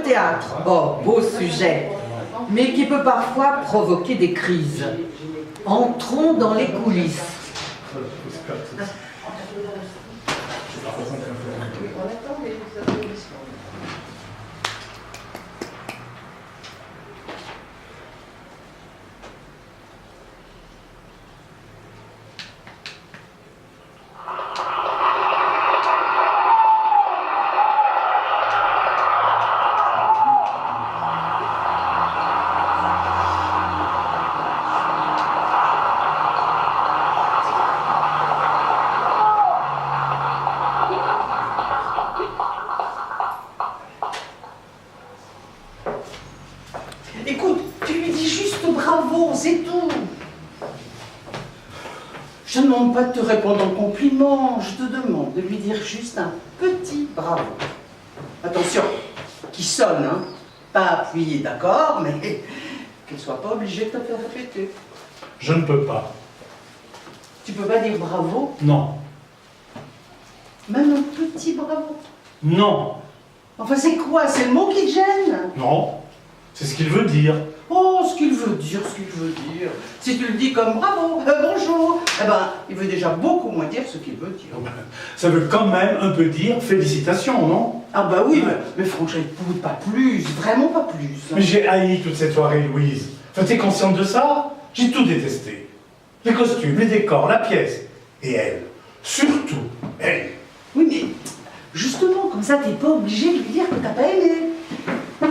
théâtre, oh, beau sujet, mais qui peut parfois provoquer des crises. Entrons dans les coulisses. Écoute, tu lui dis juste bravo, c'est tout. Je ne demande pas de te répondre en compliment, je te demande de lui dire juste un petit bravo. Attention, qui sonne, hein. Pas appuyé, d'accord, mais qu'elle soit pas obligée de te faire répéter. Je ne peux pas. Tu peux pas dire bravo, Non. même un petit bravo. Non. Enfin, c'est quoi? C'est le mot qui te gêne? Non. C'est ce qu'il veut dire. Oh, ce qu'il veut dire, ce qu'il veut dire. Si tu le dis comme bravo, bonjour, eh ben, il veut déjà beaucoup moins dire ce qu'il veut dire. Ça veut quand même un peu dire félicitations, non? Ah bah oui, Ouais. mais franchement, pas plus, vraiment pas plus. Mais j'ai haï toute cette soirée, Louise. Enfin, t'es consciente de ça? J'ai tout détesté. Les costumes, les décors, la pièce. Et elle. Surtout, elle. Oui, mais justement, comme ça, t'es pas obligé de lui dire que t'as pas aimé.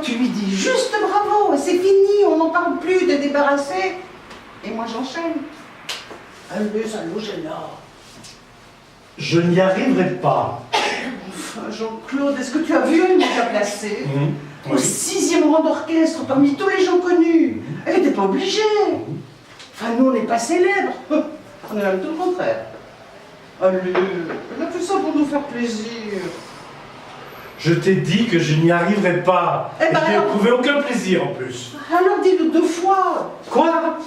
Tu lui dis juste bravo, et c'est fini, on n'en parle plus, t'es débarrassé. Et moi, j'enchaîne. Allez, salaud, j'ai là. Je n'y arriverai pas. Enfin, Jean-Claude, est-ce que tu as vu une déjà placée Oui. au 6e rang d'orchestre, parmi tous les gens connus. Elle n'était pas obligée. Enfin, nous, on n'est pas célèbres. On est même tout le contraire. Allez, elle a fait ça pour nous faire plaisir. Je t'ai dit que je n'y arriverai pas. Eh ben je n'ai alors- éprouvé aucun plaisir en plus. Alors dis-le 2 fois. Quoi?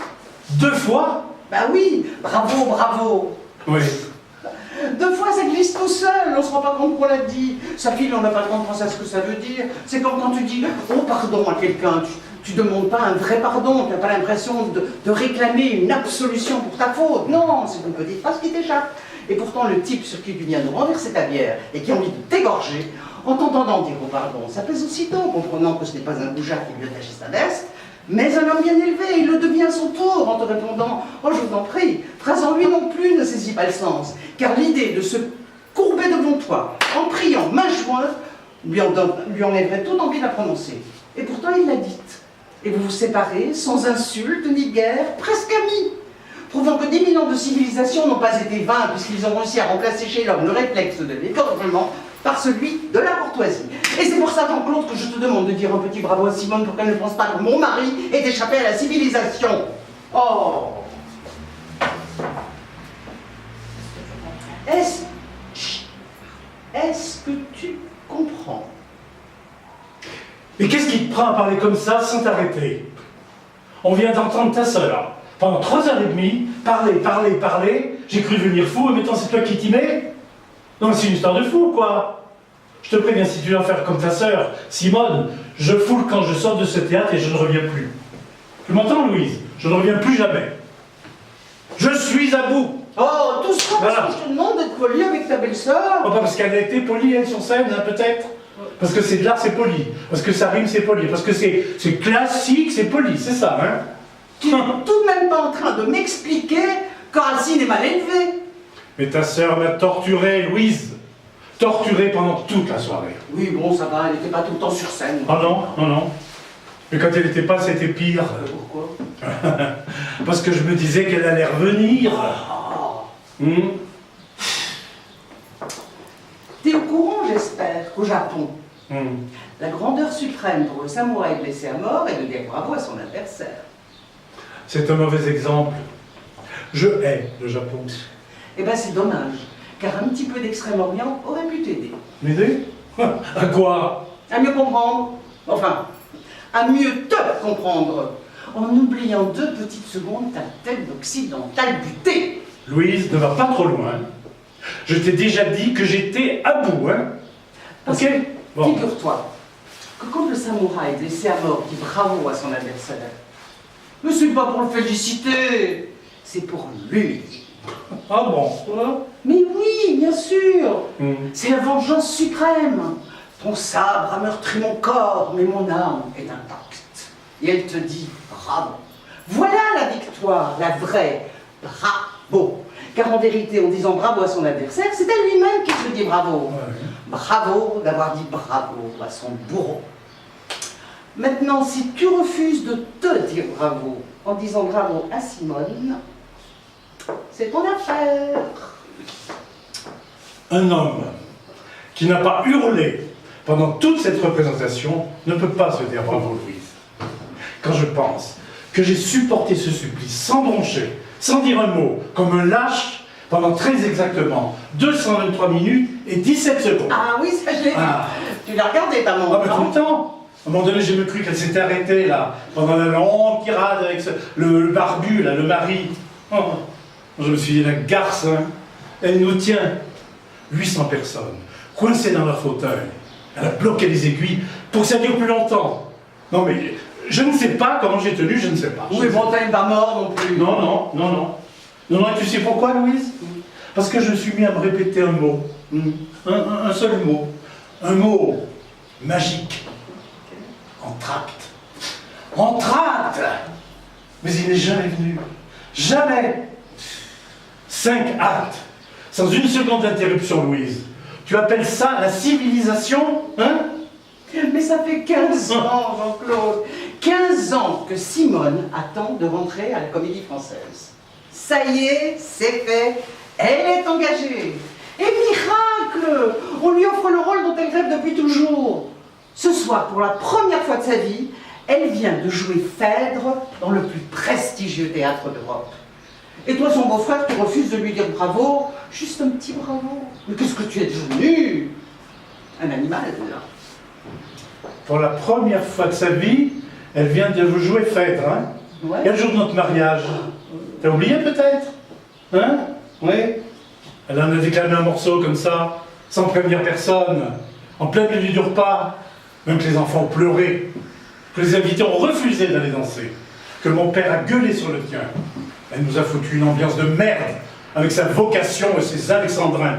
2 fois? Bah oui, bravo, bravo. Oui. 2 fois, ça glisse tout seul, on se rend pas compte qu'on l'a dit. Sa fille, on n'a pas le temps de penser à ce que ça veut dire. C'est comme quand tu dis « oh, pardon » à quelqu'un. Tu demandes pas un vrai pardon, tu n'as pas l'impression de réclamer une absolution pour ta faute. Non, c'est une petite phrase qui t'échappe. Et pourtant, le type sur qui tu viens de renverser ta bière et qui a envie de t'égorger, en t'entendant dire « oh, pardon », ça pèse aussitôt, comprenant que ce n'est pas un goujat qui lui attache sa veste, mais un homme bien élevé, il le devient à son tour en te répondant « oh, je vous en prie », phrase en lui non plus ne saisit pas le sens, car l'idée de se courber devant toi, en priant, main jointe, lui enlèverait toute envie de la prononcer. Et pourtant, il l'a dite. Et vous vous séparez, sans insulte ni guerre, presque amis, prouvant que 10 000 ans de civilisation n'ont pas été vains, puisqu'ils ont réussi à remplacer chez l'homme le réflexe de l'égorgement par celui de la courtoisie. Et c'est pour ça, Jean-Claude, que je te demande de dire un petit bravo à Simone pour qu'elle ne pense pas que mon mari est échappé à la civilisation. Oh! Est-ce que tu comprends? Mais qu'est-ce qui te prend à parler comme ça sans t'arrêter? On vient d'entendre ta sœur. Pendant 3h30, parler. J'ai cru devenir fou, et maintenant c'est toi qui t'y mets? Non, mais c'est une histoire de fou, quoi. Je te préviens, si tu veux en faire comme ta sœur, Simone, je foule quand je sors de ce théâtre et je ne reviens plus. Tu m'entends, Louise? Je ne reviens plus jamais. Je suis à bout. Oh, tout ça parce Voilà. que je te demande d'être poli avec ta belle-sœur. Oh, pas parce qu'elle a été polie, elle, sur scène, hein, peut-être. Parce que c'est de l'art, c'est poli. Parce que ça rime, c'est poli. Parce que c'est classique, c'est poli. C'est ça, hein? Tu n'es tout de même pas en train de m'expliquer que Racine est mal élevé. Mais ta sœur m'a torturé, Louise. Torturé pendant toute la soirée. Oui, bon, ça va, elle n'était pas tout le temps sur scène. Oh non, non, non. Mais quand elle n'était pas, c'était pire. Pourquoi? Parce que je me disais qu'elle allait revenir. T'es au courant, j'espère, qu'au Japon, Hmm. la grandeur suprême pour le samouraï blessé à mort est de dire bravo à son adversaire. C'est un mauvais exemple. Je hais le Japon. Eh ben, c'est dommage, car un petit peu d'Extrême-Orient aurait pu t'aider. M'aider? À quoi? À mieux comprendre. Enfin, à mieux te comprendre. En oubliant 2 petites secondes ta tête d'occidental butée. Louise, ne va pas trop loin. Je t'ai déjà dit que j'étais à bout, hein? Parce Ok? que, Bon. figure-toi, que quand le samouraï blessé à mort dit bravo à son adversaire, mais c'est pas pour le féliciter, c'est pour l'humilier. Ah bon, toi? Mais oui, bien sûr. Hmm. C'est la vengeance suprême. Ton sabre a meurtri mon corps, mais mon âme est intacte. Et elle te dit bravo. Voilà la victoire, la vraie. Bravo. Car en vérité, en disant bravo à son adversaire, c'est à lui-même qu'il se dit bravo. Ouais. Bravo d'avoir dit bravo à son bourreau. Maintenant, si tu refuses de te dire bravo en disant bravo à Simone, c'est ton affaire. Un homme qui n'a pas hurlé pendant toute cette représentation ne peut pas se dire bravo, Louise. Quand je pense que j'ai supporté ce supplice sans broncher, sans dire un mot, comme un lâche, pendant très exactement 223 minutes et 17 secondes. Ah oui, ça je l'ai vu. Ah. Tu l'as regardé, ta montre, Ah, mais tout le temps. À un moment donné, j'ai cru qu'elle s'était arrêtée, là, pendant la longue tirade avec le barbu, là, le mari. Oh. Je me suis dit, la garce, hein, elle nous tient. 800 personnes, coincées dans leur fauteuil. Elle a bloqué les aiguilles pour que ça dure plus longtemps. Non, mais je ne sais pas comment j'ai tenu, je ne sais pas. Oui, Montaigne pas mort non plus. Non, non, non, non. Non, non, et tu sais pourquoi, Louise? Parce que je me suis mis à me répéter un mot. Un seul mot. Un mot magique. Entracte. Entracte! Mais il n'est jamais venu. Jamais! 5 actes. Sans une seconde d'interruption, Louise. Tu appelles ça la civilisation, hein? Mais ça fait 15 ans, Jean-Claude. 15 ans que Simone attend de rentrer à la Comédie Française. Ça y est, c'est fait. Elle est engagée. Et miracle! On lui offre le rôle dont elle rêve depuis toujours. Ce soir, pour la première fois de sa vie, elle vient de jouer Phèdre dans le plus prestigieux théâtre d'Europe. Et toi, son beau-frère, tu refuses de lui dire bravo, juste un petit bravo. Mais qu'est-ce que tu es devenu? Un animal, là. Pour la première fois de sa vie, elle vient de vous jouer Phèdre, hein? Ouais. Quel jour de notre mariage? T'as oublié peut-être? Hein? Oui. Elle en a déclamé un morceau comme ça, sans prévenir personne, en plein milieu du repas. Même que les enfants ont pleuré, que les invités ont refusé d'aller danser, que mon père a gueulé sur le tien. Elle nous a foutu une ambiance de merde, avec sa vocation et ses alexandrins.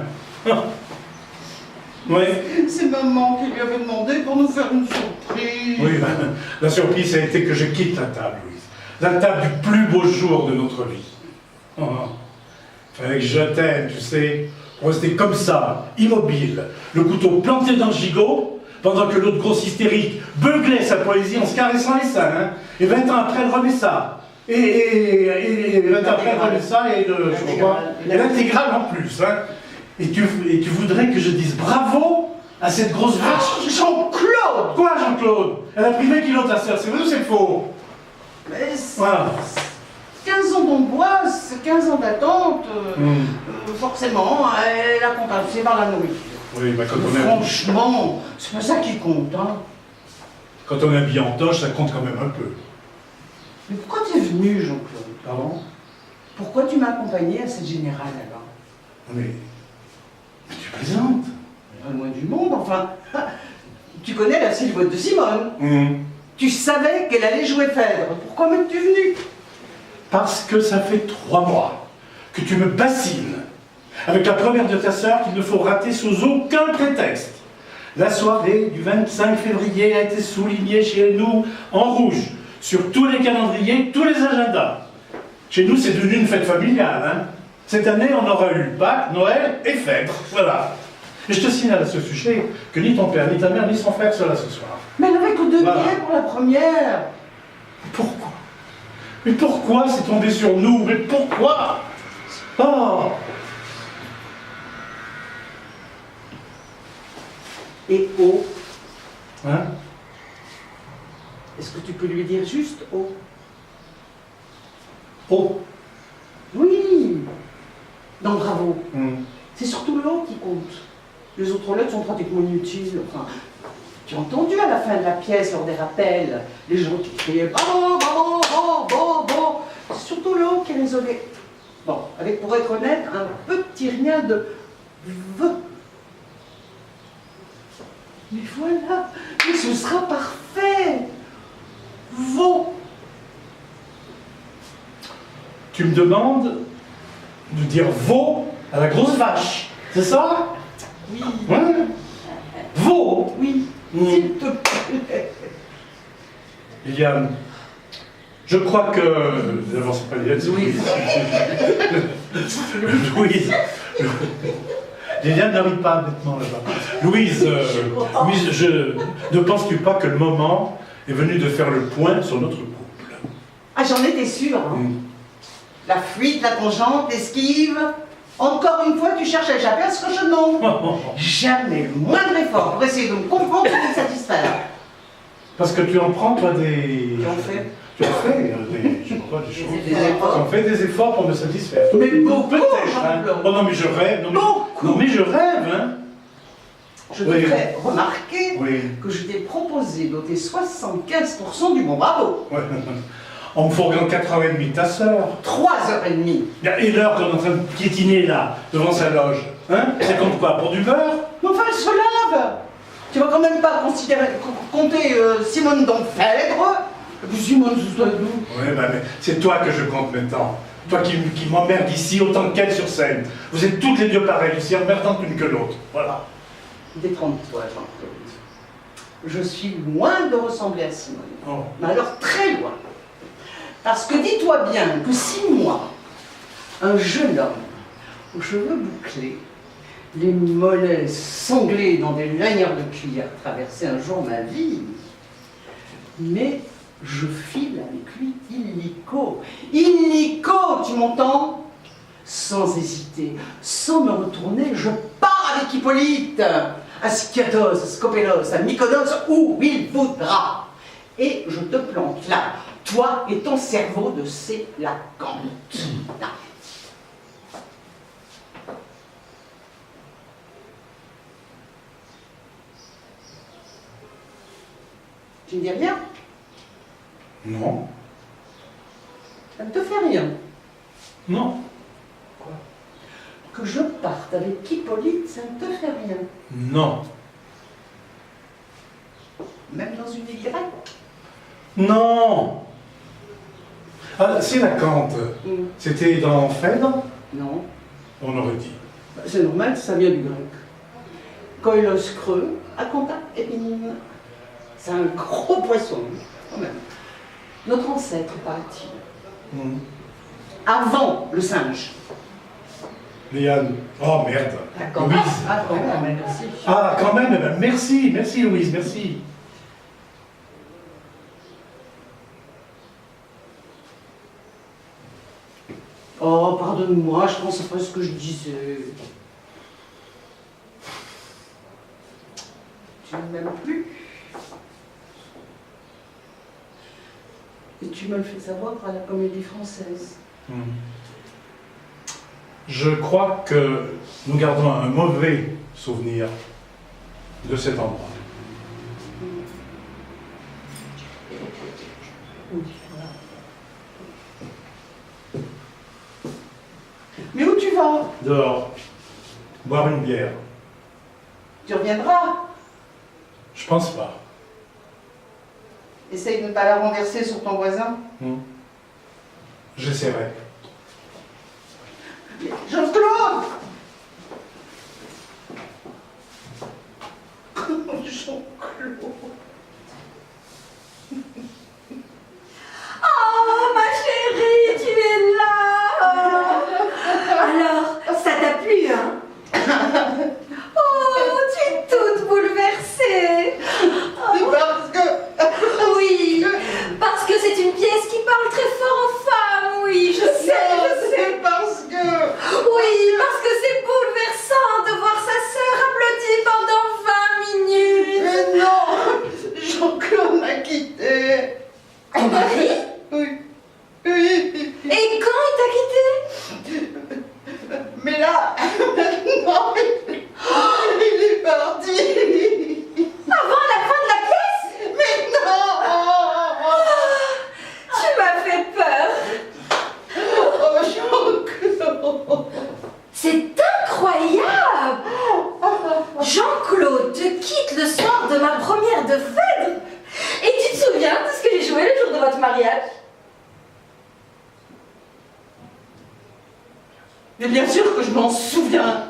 Oui. C'est maman qui lui avait demandé pour nous faire une surprise. Oui, ben, la surprise a été que je quitte la table, Louise. La table du plus beau jour de notre vie. Oh, fallait que je t'aime, tu sais, pour rester comme ça, immobile, le couteau planté dans le gigot, pendant que l'autre grosse hystérique beuglait sa poésie en se caressant les seins. Hein. Et 20 ans après, elle remet ça. Et 20 ans après, elle remet ça et l'intégrale en plus. Hein. Et tu voudrais que je dise bravo à cette grosse vache? Jean-Claude! Quoi, Jean-Claude? Elle a pris 20 kilos ta sœur, c'est vrai ou c'est faux? Mais Voilà. 15 ans d'angoisse, 15 ans d'attente, forcément, elle a compensé par la nourriture. Oui, bah Franchement, c'est pas ça qui compte, hein. quand on est habillé en toche, ça compte quand même un peu. Mais pourquoi tu es venu, Jean-Claude? Pardon? Pourquoi tu m'as accompagné à cette générale là-bas? Mais tu plaisantes? Pas loin du monde, enfin. Tu connais la silhouette de Simone. Tu savais qu'elle allait jouer Phèdre. Pourquoi m'es-tu venu? Parce que ça fait 3 mois que tu me bassines avec la première de ta sœur qu'il ne faut rater sous aucun prétexte. La soirée du 25 février a été soulignée chez nous en rouge, sur tous les calendriers, tous les agendas. Chez nous, c'est devenu une fête familiale. Hein. Cette année, on aura eu Pâques, Noël et Phèdre. Voilà. Et je te signale à ce sujet que ni ton père, ni ta mère, ni son frère sera là ce soir. Mais elle avait que 2 Voilà. billets pour la première. Pourquoi? Mais pourquoi c'est tombé sur nous? Mais pourquoi? Oh! Et oh, Hein? est-ce que tu peux lui dire juste oh? Oh! Oui. Dans Bravo. C'est surtout le haut qui compte. Les autres lettres sont pratiquement inutiles. Enfin, tu as entendu à la fin de la pièce, lors des rappels, les gens qui criaient bravo, bravo, bravo, bravo, bravo. C'est surtout le haut qui résonnait. Bon, avec, pour être honnête, un petit rien de V. Mais voilà, mais ce sera parfait. tu me demandes de dire veau à la grosse vache. C'est ça? Oui, Ouais. Veau. oui, Mm. s'il te plaît. Liliane, je crois que... D'abord, c'est pas Liliane, c'est Louise. Louise. Liliane n'arrive pas nettement là-bas. Louise, Louise, ne penses-tu pas que le moment est venu de faire le point sur notre couple? Ah, j'en étais sûre. Hein. Mm. La fuite, la tangente, l'esquive. Encore une fois, tu cherches à échapper à ce cochonneau. Jamais le moindre effort pour essayer de me comprendre et de me satisfaire. Parce que tu en prends, toi, des... Tu en fais? Tu en fais des, je crois, des choses. Des efforts. Tu en fais des efforts pour me satisfaire. Mais beaucoup, peut-être, hein. Jean-Claude. Oh non, mais je rêve. Beaucoup. Non, mais je rêve, hein. Je te Oui. ferai remarquer Oui. que je t'ai proposé d'ôter 75% du bon bravo. Ouais. En me fourguant 4h30 de ta sœur. 3h30. Et l'heure qu'on est en train de piétiner là, devant sa loge. Hein? C'est comme quoi? Pour du beurre? Mais enfin, elle se lave. Tu vas quand même pas compter Simone Donfèdre. Et puis Simone, ce soit d'où? Oui, bah, mais c'est toi que je compte maintenant. Toi qui m'emmerde ici autant qu'elle sur scène. Vous êtes toutes les deux pareilles, aussi emmerdantes l'une que l'autre. Voilà. Détrompe-toi, Jean-Claude. Je suis loin de ressembler à Simone. Oh. Mais alors très loin. Parce que dis-toi bien que si moi, un jeune homme aux cheveux bouclés, les mollets sanglés dans des lanières de cuir, traversait un jour ma vie, mais je file avec lui illico. Illico, tu m'entends? Sans hésiter, sans me retourner, je pars avec Hippolyte, à Skiathos, à Skopélos, à Mykonos, où il voudra. Et je te plante là, toi et ton cerveau de Sélacanthe. Là. Tu ne dis rien? Non. Ça ne te fait rien. Non. Que je parte avec Hippolyte, ça ne te fait rien. Non. Même dans une Y? Non. Ah, c'est la Cante. C'était dans Phèdre? Non. On aurait dit. C'est normal, ça vient du grec. Koilos creux, Aconta épinine. C'est un gros poisson, quand même. Notre ancêtre, paraît-il. Avant le singe. Liane. Oh merde. D'accord. Louise. Ah, quand même, merci. Ah, quand même, eh ben, merci, merci Louise, merci. Oh, pardonne-moi, je pense pas ce que je disais. Tu ne m'aimes plus. Et tu me le fais savoir à la Comédie Française. Je crois que nous gardons un mauvais souvenir de cet endroit. Mais où tu vas? Dehors, boire une bière. Tu reviendras. Je pense pas. Essaye de ne pas la renverser sur ton voisin. J'essaierai. Jean-Claude! Jean-Claude! Oh, ma chérie, tu es là! Alors, ça t'a plu, hein? Oh, tu es toute bouleversée! C'est parce que... Oui, parce que c'est une pièce qui parle très fort aux femmes, oui, je sais, je sais. C'est parce que... Oui, parce que c'est bouleversant de voir sa sœur applaudir pendant 20 minutes. Mais non! Jean-Claude m'a quitté. Ton mari? Oui. Oui. Et quand il t'a quitté? Mais là, maintenant, il est parti. Avant la fin de la pièce? Mais non! Tu m'as fait peur. Oh, Jean-Claude! C'est incroyable! Jean-Claude te quitte le soir de ma première de Phèdre. Et tu te souviens de ce que j'ai joué le jour de votre mariage? Mais bien sûr que je m'en souviens.